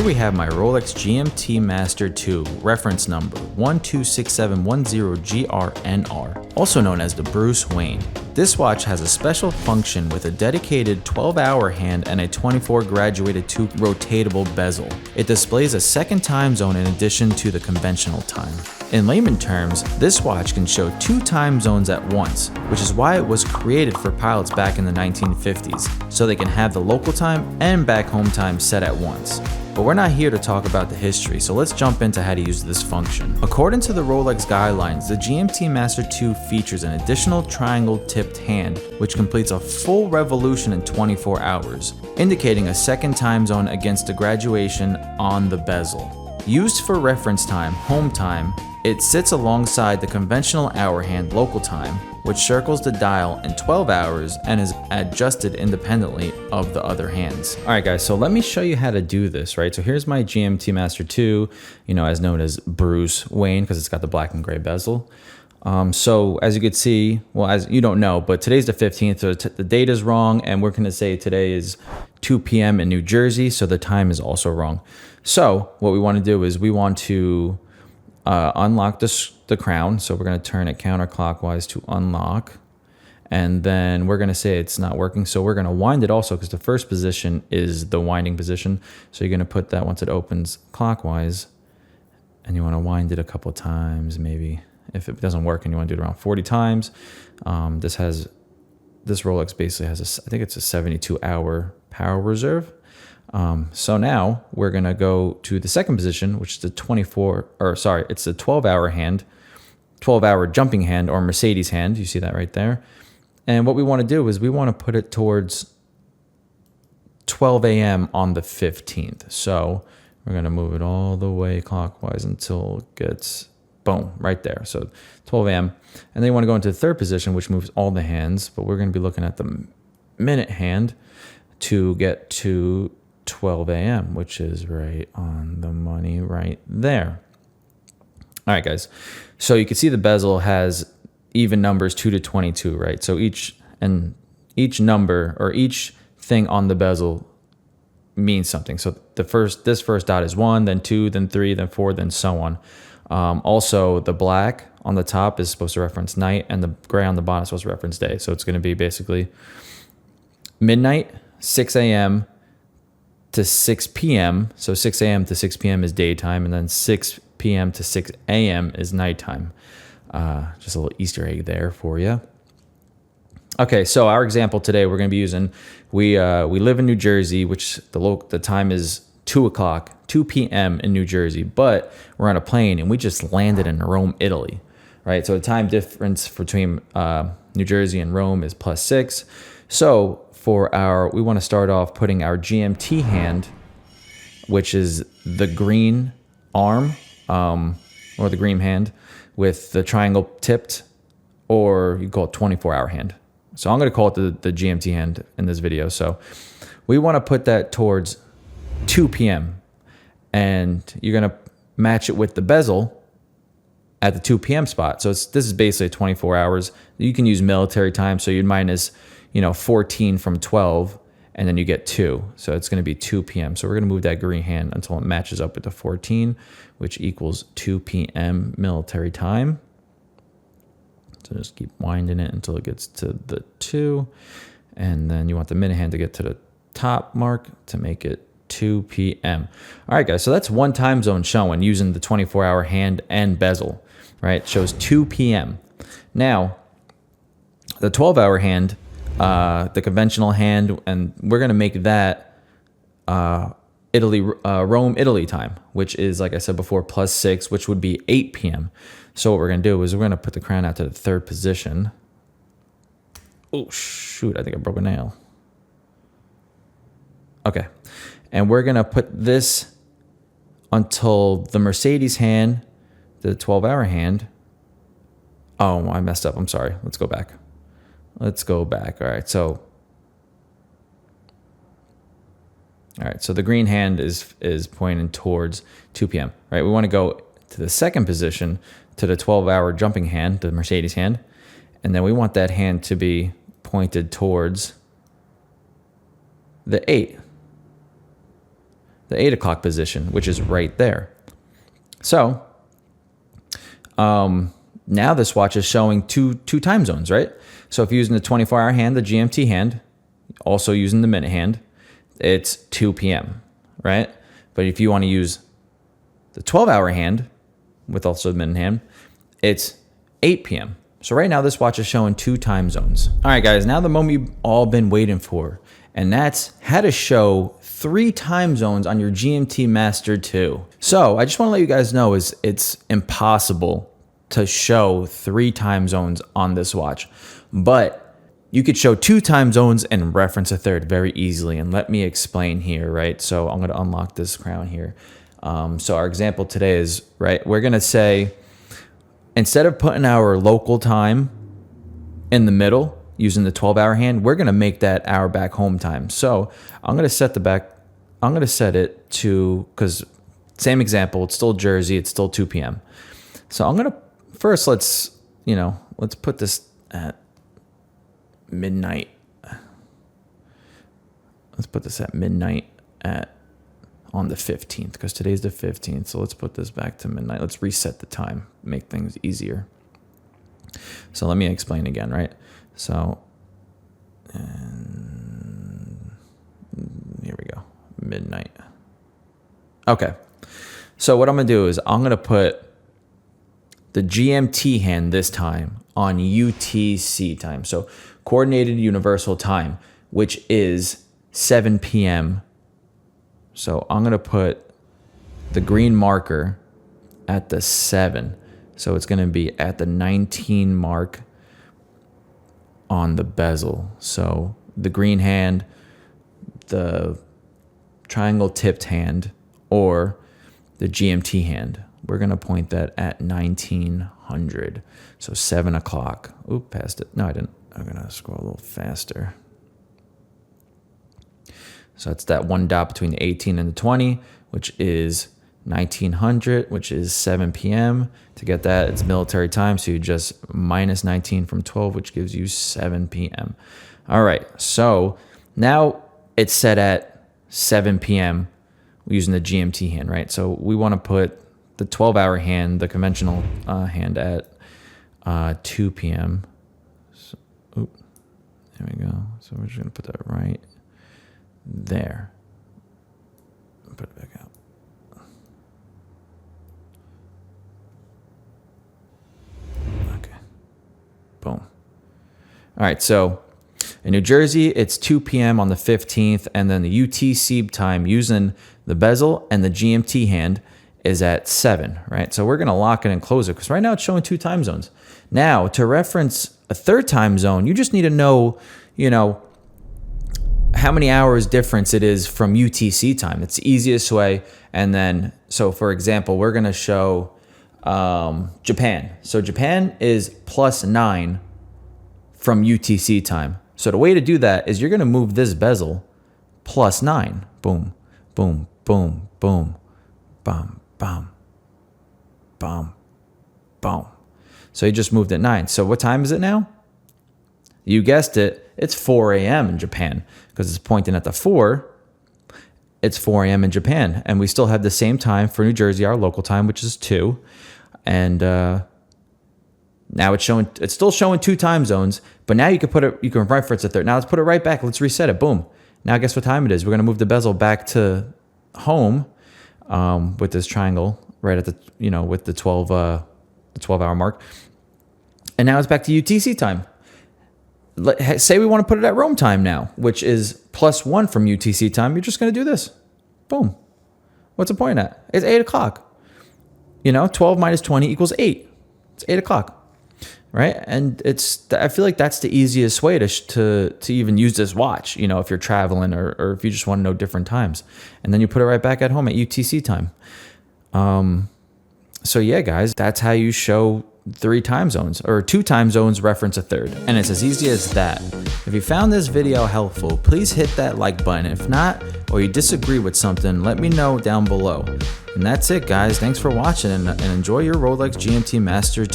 we have my Rolex GMT Master II, reference number 126710GRNR, also known as the Bruce Wayne. This watch has a special function with a dedicated 12-hour hand and a 24 graduated to rotatable bezel. It displays a second time zone in addition to the conventional time. In layman terms, this watch can show 2 time zones at once, which is why it was created for pilots back in the 1950s, so they can have the local time and back home time set at once. But we're not here to talk about the history, so let's jump into how to use this function. According to the Rolex guidelines, the GMT Master II features an additional triangle-tipped hand, which completes a full revolution in 24 hours, indicating a second time zone against the graduation on the bezel. Used for reference time, home time, it sits alongside the conventional hour hand, local time, which circles the dial in 12 hours and is adjusted independently of the other hands. All right, guys, so let me show you how to do this, right? So here's my GMT Master II, as known as Bruce Wayne, because it's got the black and gray bezel. So as you can see, well, as you don't know, but today's the 15th, so the date is wrong, and we're gonna say today is 2 p.m. in New Jersey, so the time is also wrong. So what we wanna do is we want to unlock the crown. So we're going to turn it counterclockwise to unlock. And then we're going to say it's not working. So we're going to wind it also, because the first position is the winding position. So you're going to put that once it opens clockwise. And you want to wind it a couple of times, maybe. If it doesn't work and you want to do it around 40 times. This Rolex basically has, I think it's a 72-hour power reserve. So now we're going to go to the second position, which is the 12-hour hand, 12-hour jumping hand, or Mercedes hand. You see that right there. And what we want to do is we want to put it towards 12 a.m. on the 15th. So we're going to move it all the way clockwise until it gets, boom, right there. So 12 a.m. And then you want to go into the third position, which moves all the hands, but we're going to be looking at the minute hand to get to 12 a.m., which is right on the money right there. All right, guys. So you can see the bezel has even numbers 2 to 22, right? So each number or each thing on the bezel means something. So this first dot is 1, then 2, then 3, then 4, then so on. Also, the black on the top is supposed to reference night, and the gray on the bottom is supposed to reference day. So it's going to be basically midnight, 6 a.m. to 6 p.m. So 6 a.m. to 6 p.m. is daytime, and then 6 p.m. to 6 a.m. is nighttime. Just a little Easter egg there for you. Okay, so our example today we're going to be using, we live in New Jersey, which the time is 2 p.m. in New Jersey, but we're on a plane and we just landed in Rome, Italy, right? So the time difference between New Jersey and Rome is +6. So we want to start off putting our GMT hand, which is the green arm, or the green hand with the triangle tipped, or you call it 24-hour hand. So I'm going to call it the GMT hand in this video. So we want to put that towards 2 p.m. and you're going to match it with the bezel at the 2 p.m. spot. So this is basically 24 hours. You can use military time, so you'd minus 14 from 12, and then you get 2. So it's going to be 2 p.m. So we're going to move that green hand until it matches up with the 14, which equals 2 p.m. military time. So just keep winding it until it gets to the 2. And then you want the minute hand to get to the top mark to make it 2 p.m. All right, guys. So that's one time zone showing using the 24-hour hand and bezel, right? It shows 2 p.m. Now, the 12-hour hand, the conventional hand, and we're going to make that Rome, Italy time, which is, like I said before, +6, which would be 8 p.m. So what we're going to do is we're going to put the crown out to the third position. Oh, shoot. I think I broke a nail. Okay. And we're going to put this until the Mercedes hand, the 12-hour hand. Oh, I messed up. I'm sorry. Let's go back. All right. So the green hand is pointing towards 2 p.m. Right? We want to go to the second position, to the 12-hour jumping hand, the Mercedes hand, and then we want that hand to be pointed towards the 8. the 8 o'clock position, which is right there. So now this watch is showing two time zones, right? So if you're using the 24-hour hand, the GMT hand, also using the minute hand, it's 2 p.m., right? But if you want to use the 12-hour hand with also the minute hand, it's 8 p.m. So right now this watch is showing 2 time zones. All right, guys, now the moment you've all been waiting for, and that's how to show 3 time zones on your GMT Master II. So I just want to let you guys know it's impossible to show 3 time zones on this watch, but you could show 2 time zones and reference a third very easily. And let me explain here, right? So I'm going to unlock this crown here. So our example today is, right, we're going to say, instead of putting our local time in the middle using the 12-hour hand, we're going to make that our back home time. So I'm going to set it to, because same example, it's still Jersey, it's still 2 p.m. So I'm going to, first, let's put this at midnight. Let's put this at midnight on the 15th, because today's the 15th. So let's put this back to midnight. Let's reset the time, make things easier. So let me explain again, right? So, and here we go, midnight. Okay. So what I'm going to do is I'm going to put the GMT hand this time on UTC time. So Coordinated Universal Time, which is 7 p.m. So I'm going to put the green marker at the 7. So it's going to be at the 19 mark on the bezel. So the green hand, the triangle tipped hand, or the GMT hand, we're going to point that at 1900. So 7 o'clock. Oop, passed it. No, I didn't. I'm going to scroll a little faster. So it's that one dot between the 18 and the 20, which is 1900, which is 7 p.m. To get that, it's military time, so you just minus 19 from 12, which gives you 7 p.m. All right, so now it's set at 7 p.m. using the GMT hand, right? So we want to put the 12-hour hand, the conventional hand, at 2 p.m. So, oop, there we go. So we're just going to put that right there. Put it back out. Okay. Boom. All right, so in New Jersey, it's 2 p.m. on the 15th, and then the UTC time using the bezel and the GMT hand is at 7, right? So we're going to lock it and close it, because right now it's showing 2 time zones. Now, to reference a third time zone, you just need to know, how many hours difference it is from UTC time. It's the easiest way. And then, so for example, we're going to show Japan. So Japan is +9 from UTC time. So the way to do that is you're going to move this bezel +9. Boom, boom, boom, boom, bam, bam, bam, boom. So you just moved it 9. So what time is it now? You guessed it. It's 4 a.m. in Japan, because it's pointing at the 4. It's 4 a.m. in Japan. And we still have the same time for New Jersey, our local time, which is 2. And now it's still showing 2 time zones, but now you can reference it there. Now let's put it right back. Let's reset it. Boom. Now guess what time it is? We're going to move the bezel back to home with this triangle right at the, with the 12-hour mark. And now it's back to UTC time. Say we want to put it at Rome time now, which is +1 from UTC time. You're just going to do this. Boom. What's the point at? It's 8 o'clock. 12 minus 20 equals 8. It's 8 o'clock, right? And I feel like that's the easiest way to even use this watch, if you're traveling or if you just want to know different times. And then you put it right back at home at UTC time. So yeah, guys, that's how you show 3 time zones, or 2 time zones, reference a third. And it's as easy as that. If you found this video helpful, please hit that like button. If not, or you disagree with something, let me know down below. And that's it, guys. Thanks for watching, and enjoy your Rolex GMT Master II.